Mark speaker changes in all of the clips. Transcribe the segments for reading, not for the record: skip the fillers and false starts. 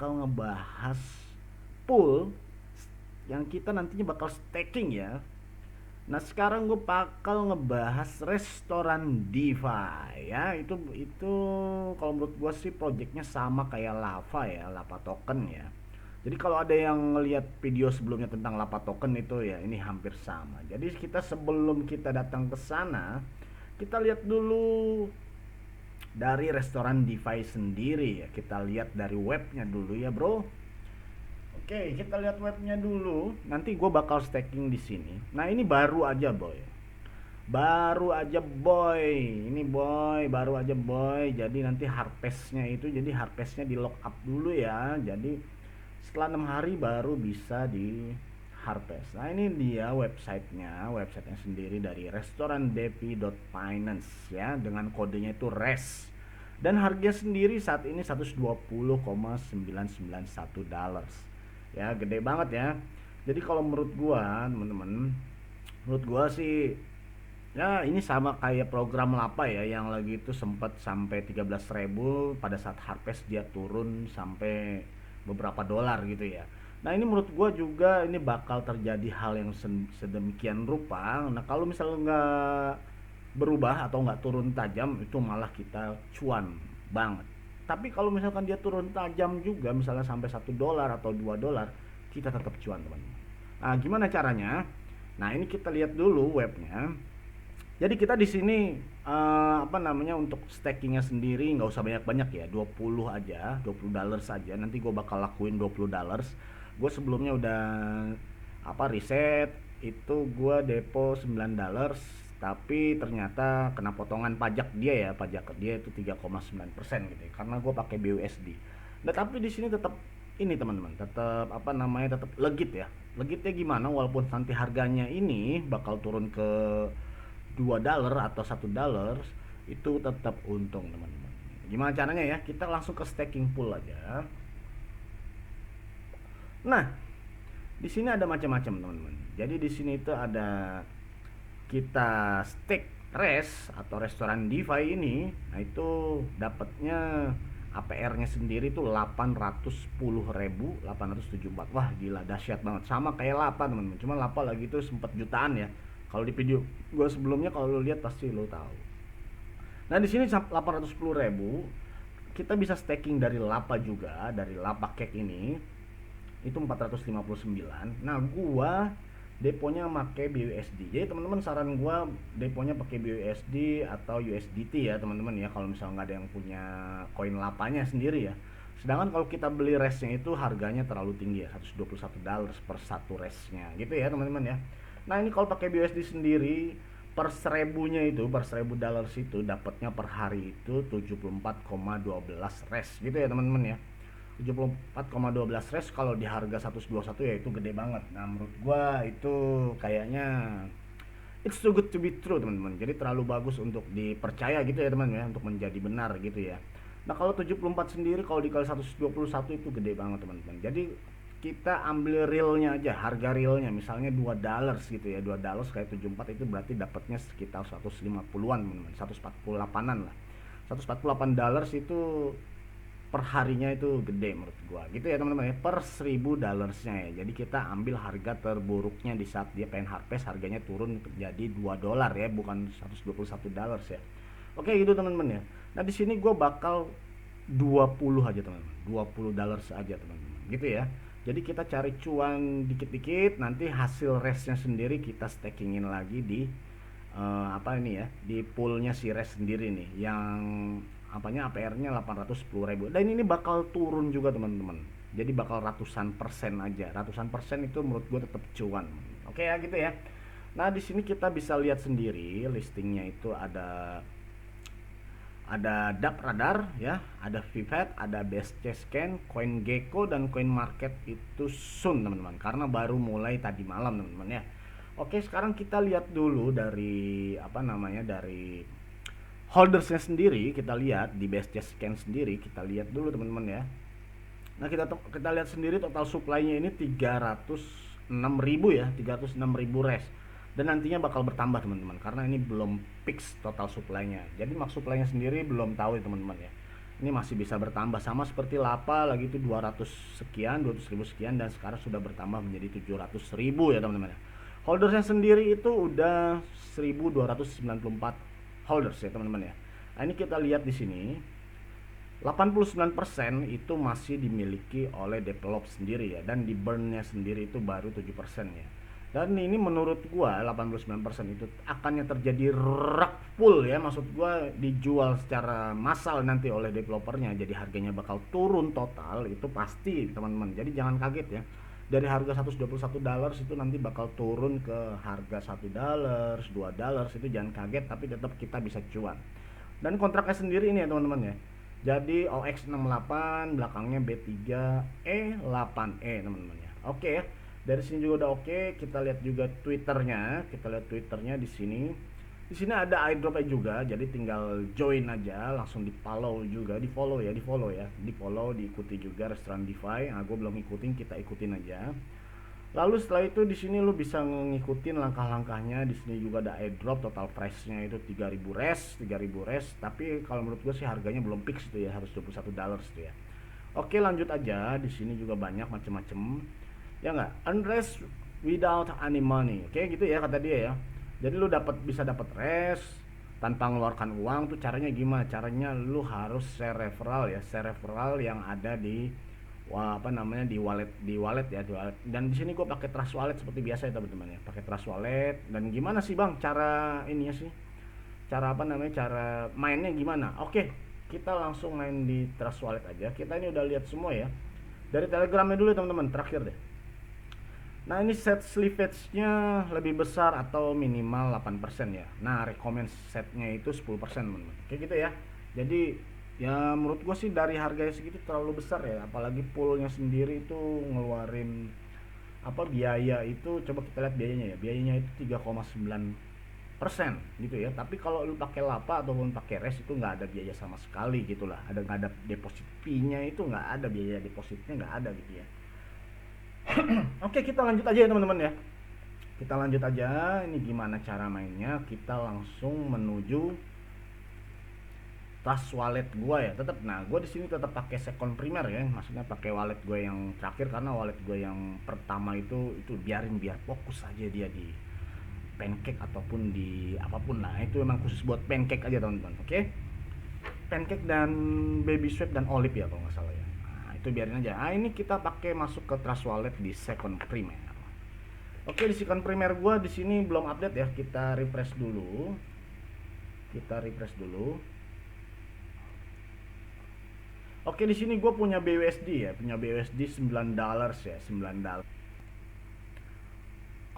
Speaker 1: bakal ngebahas pool yang kita nantinya bakal staking ya. Nah sekarang gue bakal ngebahas restoran DeFi ya. Itu kalau menurut gue sih projectnya sama kayak Lava ya, Lava token ya. Jadi kalau ada yang ngelihat video sebelumnya tentang Lava token itu ya ini hampir sama. Jadi kita sebelum kita datang ke sana, kita lihat dulu dari restoran DeFi sendiri ya. Kita lihat dari webnya dulu ya bro. Oke, kita lihat webnya dulu. Nanti gue bakal staking di sini. Nah ini baru aja boy. Baru aja boy. Ini boy, baru aja boy. Jadi nanti harvestnya itu, jadi harvestnya di lock up dulu ya. Jadi setelah 6 hari baru bisa di harvest. Nah ini dia websitenya sendiri dari restorandepi.finance ya, dengan kodenya itu RES. Dan harga sendiri saat ini 120,991 dollars. Ya, gede banget ya. Jadi kalau menurut gua, teman-teman, menurut gua sih ya ini sama kayak program Lapa ya yang lagi itu sempat sampai 13.000, pada saat harvest dia turun sampai beberapa dolar gitu ya. Nah ini menurut gua juga ini bakal terjadi hal yang sedemikian rupa. Nah kalau misalnya nggak berubah atau nggak turun tajam itu malah kita cuan banget. Tapi kalau misalkan dia turun tajam juga misalnya sampai 1 dolar atau 2 dolar, kita tetap cuan teman-teman. Nah gimana caranya? Nah ini kita lihat dulu webnya. Jadi kita di sini apa namanya, untuk stakingnya sendiri nggak usah banyak-banyak ya, 20 aja, 20 dollars saja. Nanti gue bakal lakuin 20 dollars. Gue sebelumnya udah apa riset itu, gue depo 9 dollars, tapi ternyata kena potongan pajak dia ya, pajak dia itu 3,9% gitu ya, karena gue pakai BUSD. Nah tapi di sini tetap ini teman-teman, tetap apa namanya, tetap legit ya. Legitnya gimana, walaupun nanti harganya ini bakal turun ke 2 dolar atau 1 dolar, itu tetap untung teman-teman. Gimana caranya ya, kita langsung ke staking pool aja. Nah di sini ada macam-macam teman-teman. Jadi di sini itu ada kita stake res atau restoran DeFi ini. Nah itu dapatnya APR-nya sendiri tuh 810.874. Wah gila, dahsyat banget. Sama kayak Lapa teman-teman. Cuma Lapa lagi itu sempat jutaan ya. Kalau di video gue sebelumnya kalau lo lihat pasti lo tahu. Nah di sini 810.000 kita bisa staking dari Lapa juga, dari Lapa Cake ini itu 459. Nah gua deponya pakai BUSD. Jadi teman-teman saran gua deponya pakai BUSD atau USDT ya teman-teman ya, kalau misalnya nggak ada yang punya koin lapanya sendiri ya. Sedangkan kalau kita beli resnya itu harganya terlalu tinggi ya, 121 dolar per satu resnya gitu ya teman-teman ya. Nah ini kalau pakai BUSD sendiri per seribunya itu, per 1.000 dolar itu dapatnya per hari itu 74,12 res gitu ya teman-teman ya. 74,12 res kalau di harga 121 ya itu gede banget. Nah menurut gua itu kayaknya it's too good to be true teman-teman. Jadi terlalu bagus untuk dipercaya gitu ya teman ya, untuk menjadi benar gitu ya. Nah kalau 74 sendiri kalau dikali 121 itu gede banget teman-teman. Jadi kita ambil realnya aja, harga realnya misalnya 2 dollars gitu ya, 2 dollars kayak 74 itu berarti dapatnya sekitar 150-an teman-teman, 148-an lah. 148 dollars itu per harinya itu gede menurut gua gitu ya teman-teman ya, per 1.000 dolarsnya ya. Jadi kita ambil harga terburuknya di saat dia pengen harvest, harganya turun jadi 2 dolar ya, bukan 121 dollars ya. Oke gitu teman-teman ya. Nah di sini gua bakal 20 aja teman-teman, 20 dollars aja teman-teman gitu ya. Jadi kita cari cuan dikit-dikit, nanti hasil resnya sendiri kita stakingin lagi di apa ini ya, di poolnya si res sendiri nih yang apanya APR-nya 810.000. Dan ini bakal turun juga teman-teman. Jadi bakal ratusan persen aja. Ratusan persen itu menurut gue tetap cuan. Oke ya gitu ya. Nah di sini kita bisa lihat sendiri listingnya itu ada DApp Radar ya, ada Vivet, ada BestCheckScan, CoinGecko dan CoinMarket itu soon teman-teman, karena baru mulai tadi malam teman-teman ya. Oke sekarang kita lihat dulu dari apa namanya, dari holdersnya sendiri. Kita lihat di BestCheckScan sendiri, kita lihat dulu teman-teman ya. Nah kita lihat sendiri total supply-nya ini 306.000 ya, 306.000 res. Dan nantinya bakal bertambah teman-teman, karena ini belum fix total supply-nya. Jadi max supply-nya sendiri belum tahu ya teman-teman ya. Ini masih bisa bertambah, sama seperti Lapa lagi itu 200 sekian, 200.000 sekian, dan sekarang sudah bertambah menjadi 700.000 ya teman-teman ya. Holdersnya sendiri itu udah 1294 holders ya teman-teman ya. Nah, ini kita lihat di sini 89% itu masih dimiliki oleh develop sendiri ya, dan di burnnya sendiri itu baru 7% ya. Dan ini menurut gua 89% itu akannya terjadi rug pull ya, maksud gua dijual secara massal nanti oleh developernya, jadi harganya bakal turun total itu pasti teman-teman. Jadi jangan kaget ya, dari harga 121 dollars itu nanti bakal turun ke harga 1 dollars, 2 dollars, itu jangan kaget, tapi tetap kita bisa cuan. Dan kontraknya sendiri ini ya teman-teman ya, jadi OX68 belakangnya B3E8E teman-teman ya. Oke ya. Dari sini juga udah oke. Kita lihat juga Twitternya. Kita lihat Twitternya di sini. Di sini ada airdropnya juga. Jadi tinggal join aja, langsung di follow juga, di follow ya, di follow, diikuti juga restoran DeFi. Nah, gue belum ngikutin, kita ikutin aja. Lalu setelah itu di sini lu bisa ngikutin langkah-langkahnya. Di sini juga ada airdrop, total price-nya itu 3000 res, 3000 res. Tapi kalau menurut gue sih harganya belum fix itu ya, harus 21 dollars itu ya. Oke, lanjut aja. Di sini juga banyak macam-macam. Ya nggak? Unrest without any money. Oke, gitu ya kata dia ya. Jadi lu bisa dapat res tanpa mengeluarkan uang. Tuh caranya gimana? Caranya lu harus share referral ya, share referral yang ada di apa namanya, di wallet ya, di wallet. Dan di sini gue pakai Trust Wallet seperti biasa ya teman-teman ya, pakai Trust Wallet. Dan gimana sih bang cara ininya sih, cara apa namanya, cara mainnya gimana? Oke, kita langsung main di Trust Wallet aja. Kita ini udah lihat semua ya, dari Telegramnya dulu ya teman-teman, terakhir deh. Nah, ini set slippage-nya lebih besar atau minimal 8% ya. Nah, recommend setnya itu 10% teman-teman. Kayak gitu ya. Jadi ya menurut gue sih dari harga segitu terlalu besar ya, apalagi poolnya sendiri itu ngeluarin apa biaya itu. Coba kita lihat biayanya ya. Biayanya itu 3,9% gitu ya. Tapi kalau lu pakai Lapa ataupun pakai Res itu nggak ada biaya sama sekali gitulah. Nggak ada deposit fee-nya, itu nggak ada, biaya depositnya nggak ada gitu ya. Oke, kita lanjut aja ya teman-teman ya. Kita lanjut aja. Ini gimana cara mainnya? Kita langsung menuju Trust Wallet gua ya. Tetap, nah gua di sini tetap pakai second primer ya. Maksudnya pakai wallet gue yang terakhir, karena wallet gue yang pertama itu biar fokus aja dia di Pancake ataupun di apapun lah. Itu memang khusus buat Pancake aja teman-teman. Oke. Pancake dan Baby Sweat dan Olive ya kalau nggak salah ya. Nah, itu biarin aja. Ah, ini kita pakai masuk ke Trust Wallet di second primer. Oke, di second primer gua di sini belum update ya. Kita refresh dulu. Oke, di sini gue punya BUSD ya, punya BUSD 9 dollars ya, 9 dollars.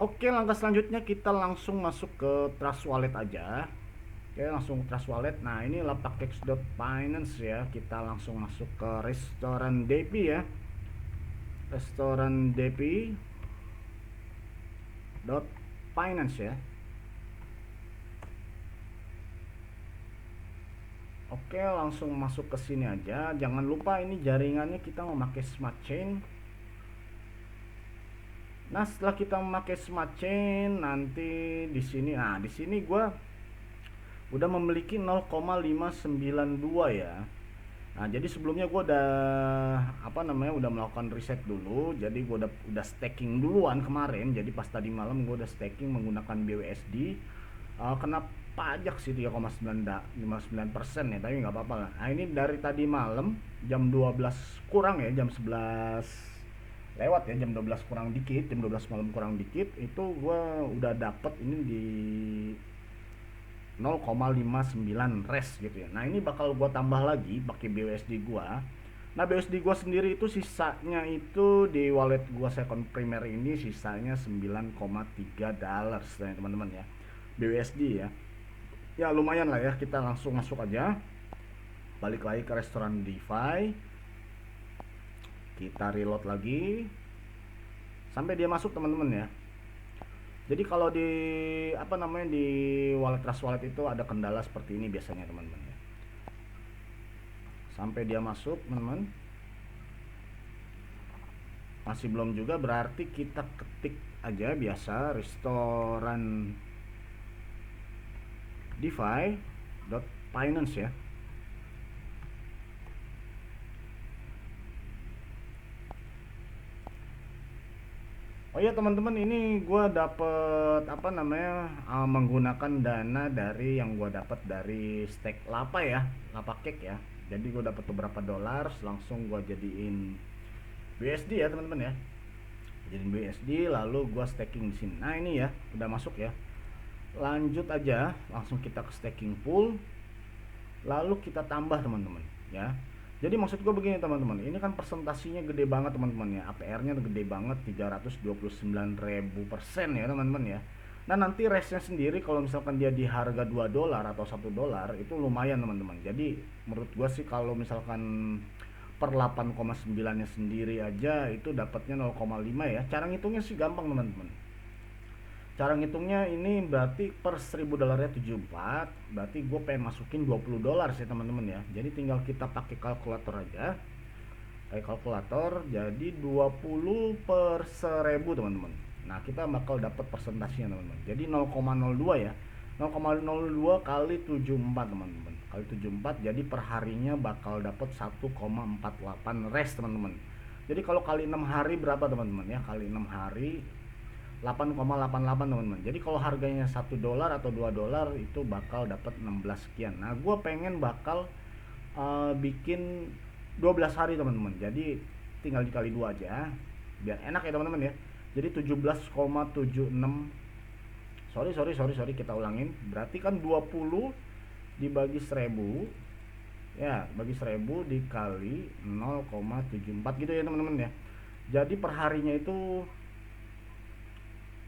Speaker 1: Oke, langkah selanjutnya kita langsung masuk ke Trust Wallet aja. Oke, langsung Trust Wallet. Nah, ini lapakx.finance ya. Kita langsung masuk ke restoran DP ya. Restoran DP .finance ya. Oke, langsung masuk ke sini aja. Jangan lupa ini jaringannya kita memakai Smart Chain. Nah, setelah kita memakai Smart Chain, nanti di sini, nah di sini gua udah memiliki 0,592 ya. Nah, jadi sebelumnya gua udah apa namanya, udah melakukan riset dulu. Jadi gua udah staking duluan kemarin. Jadi pas tadi malam gua udah staking menggunakan BUSD. Kena pajak sih 3,59% ya, tapi nggak apa-apa lah. Nah, ini dari tadi malam jam 12 kurang ya, jam 11 lewat ya, jam 12 kurang dikit, jam 12 malam kurang dikit, itu gue udah dapet ini di 0,59 res gitu ya. Nah, ini bakal gue tambah lagi pakai BUSD gue. Nah, BUSD gue sendiri itu sisanya itu di wallet gue second primer ini sisanya 9,3 dollars ya teman-teman ya, BUSD ya. Ya lumayan lah ya, kita langsung masuk aja. Balik lagi ke restoran DeFi. Kita reload lagi sampai dia masuk teman-teman ya. Jadi kalau di apa namanya, di wallet Trust Wallet itu ada kendala seperti ini biasanya teman-teman ya. Sampai dia masuk teman-teman. Masih belum juga, berarti kita ketik aja biasa restoran DeFi.finance ya. Oh iya teman-teman, ini gua dapet apa namanya, menggunakan dana dari yang gua dapat dari stake Lapa ya, Lapa Cake ya. Jadi gua dapat beberapa dolar, langsung gua jadiin BSD ya teman-teman ya. Jadiin BSD, lalu gua staking di sini. Nah ini ya, udah masuk ya. Lanjut aja, langsung kita ke staking pool, lalu kita tambah teman-teman ya. Jadi maksud gue begini teman-teman, ini kan presentasinya gede banget teman-teman ya, APR-nya gede banget 329.000% ya teman-teman ya. Nah nanti restnya sendiri kalau misalkan dia di harga 2 dolar atau 1 dolar itu lumayan teman-teman. Jadi menurut gue sih kalau misalkan per 8,9 nya sendiri aja itu dapatnya 0,5 ya. Cara ngitungnya sih gampang teman-teman. Cara ngitungnya ini berarti per 1000 dolarnya 74, berarti gue pengen masukin 20 dolar sih teman-teman ya. Jadi tinggal kita pakai kalkulator aja. Pakai kalkulator jadi 20 per 1000 teman-teman. Nah, kita bakal dapat persentasinya teman-teman. Jadi 0,02 ya. 0,02 kali 74 teman-teman. Kali 74 jadi per harinya bakal dapat 1,48 res teman-teman. Jadi kalau kali 6 hari berapa teman-teman ya? Kali 6 hari 8,88 teman-teman. Jadi kalau harganya 1 dolar atau 2 dolar itu bakal dapat 16 sekian. Nah, gue pengen bakal bikin 12 hari teman-teman. Jadi tinggal dikali 2 aja biar enak ya teman-teman ya. Jadi 17,76. Sorry, kita ulangin. Berarti kan 20 dibagi 1000 ya, bagi 1000 dikali 0,74 gitu ya teman-teman ya. Jadi perharinya itu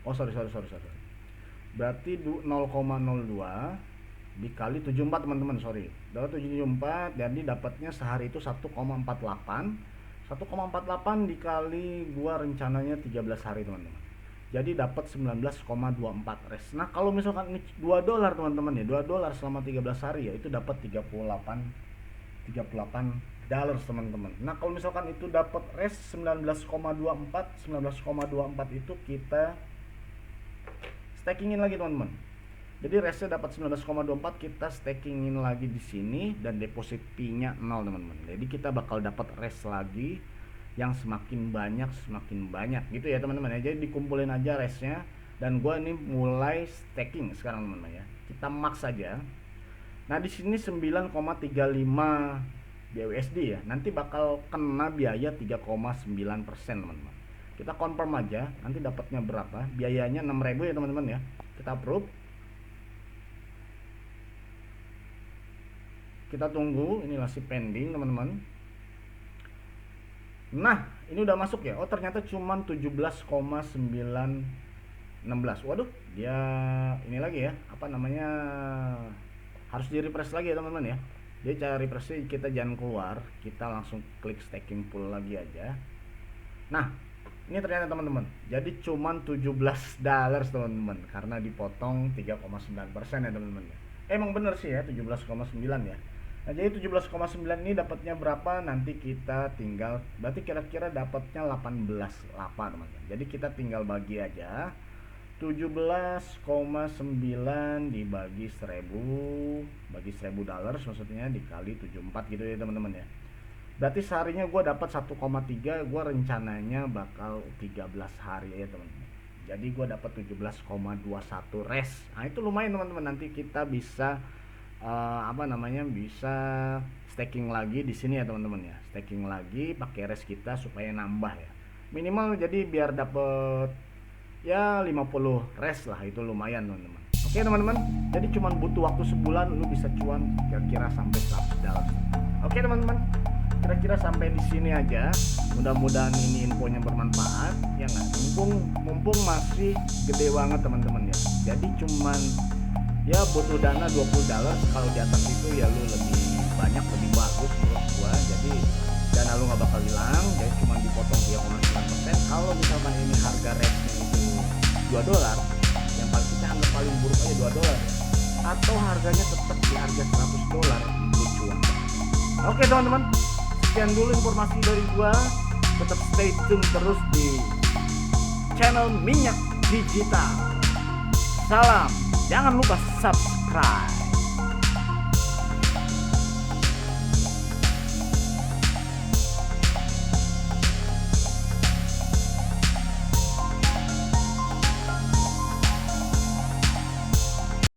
Speaker 1: sorry. Berarti 0,02 dikali 74 teman-teman, sorry. Dapat 74, jadi dapatnya sehari itu 1,48. 1,48 dikali gua rencananya 13 hari teman-teman. Jadi dapat 19,24 res. Nah, kalau misalkan ini 2 dolar teman-teman ya, 2 dolar selama 13 hari ya itu dapat 38 dollars teman-teman. Nah, kalau misalkan itu dapat res 19,24 itu kita stakingin lagi teman-teman. Jadi restnya dapat 19,24, kita stakingin lagi di sini dan deposit fee-nya 0 teman-teman. Jadi kita bakal dapat rest lagi yang semakin banyak gitu ya teman-teman ya. Jadi dikumpulin aja restnya dan gua ini mulai staking sekarang teman-teman ya. Kita max aja. Nah, di sini 9,35 BUSD ya. Nanti bakal kena biaya 3,9% teman-teman. Kita confirm aja nanti dapatnya berapa. Biayanya 6.000 ya teman-teman ya. Kita approve. Kita tunggu, ini masih pending teman-teman. Nah, ini udah masuk ya. Oh, ternyata cuman 17,916. Waduh, dia ini lagi ya. Apa namanya? Harus di refresh lagi ya teman-teman ya. Jadi cara refresh kita jangan keluar, kita langsung klik staking pool lagi aja. Nah, ini ternyata teman-teman, jadi cuman 17 dolar teman-teman, karena dipotong 3,9% ya teman-teman ya. Emang bener sih ya 17,9 ya. Nah, jadi 17,9 ini dapatnya berapa? Nanti kita tinggal, berarti kira-kira dapatnya 18 lapa teman-teman. Jadi kita tinggal bagi aja 17,9 dibagi 1000, bagi 1000 dolar maksudnya dikali 74 gitu ya teman-teman ya. Berarti seharinya gue dapat 1,3, gue rencananya bakal 13 hari ya teman-teman. Jadi gue dapat 17,21 res. Nah, itu lumayan teman-teman, nanti kita bisa bisa staking lagi di sini ya teman-teman ya. Staking lagi pakai res kita supaya nambah ya. Minimal jadi biar dapat ya 50 res lah, itu lumayan teman-teman. Oke teman-teman, jadi cuman butuh waktu sebulan lu bisa cuan kira-kira sampai 100 dolar. Oke teman-teman, kira-kira sampai di sini aja. Mudah-mudahan ini infonya bermanfaat ya nggak. Mumpung masih gede banget teman-teman ya. Jadi cuman ya butuh dana 20 dolar. Kalau di atas itu ya lu lebih banyak, lebih bagus menurut gua. Jadi dana lu nggak bakal hilang, jadi cuma dipotong 3,9%. Kalau misalkan ini harga rate-nya itu 2 dolar, yang paling kita anggap paling buruk aja 2 dolar ya. Atau harganya tetap di harga 100 dolar, lu cuan. Oke teman-teman, sekian dulu informasi dari gua. Tetap stay tune terus di channel Minyak Digital. Salam, jangan lupa subscribe.